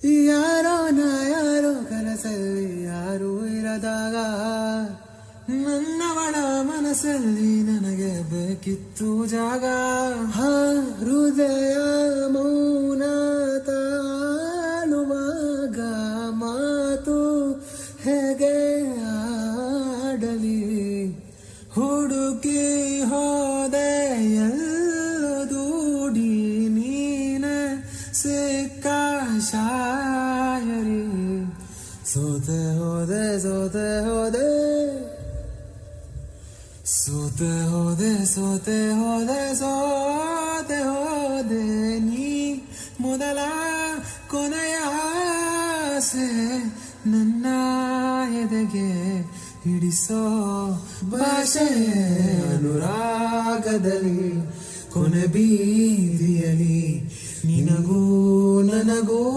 ಯಾರೋ ನಾ ಯಾರೋ ಕನಸಲ್ಲಿ ಯಾರೂ ಇರದಾಗ ನನ್ನವಳ ಮನಸ್ಸಲ್ಲಿ ನನಗೆ ಬೇಕಿತ್ತು ಜಾಗ. ಹೃದಯ ಮೌನ ತಾಳುವಾಗ ಮಾತು ಹೇಗೆ ಆಡಲಿ. ಹುಡುಕಿ ಹೋದೆ ಎಲ್ಲೋ ದೂಡಿ ನೀನೆ ಸಿಕ್ಕ ಶಾಯರಿ. ಸೋತೆ ಹೋದೆ ಸೋತೆ ಹೋದೆ ಸೋತೆ ಹೋದೆ ಸೋತೆ ಹೋದೆ ಸೋತೆ ಹೋದೆ ನೀ ಮೊದಲ ಕೊನೆಯ ಆಸೆ ನನ್ನ ಎದೆಗೆ ಹಿಡಿಸೋ ಭಾಷೆ ಅನುರಾಗದಲ್ಲಿ ಕೊನೆ ಬೀದಿಯಲಿ ನಿನಗೂ ನನಗೂ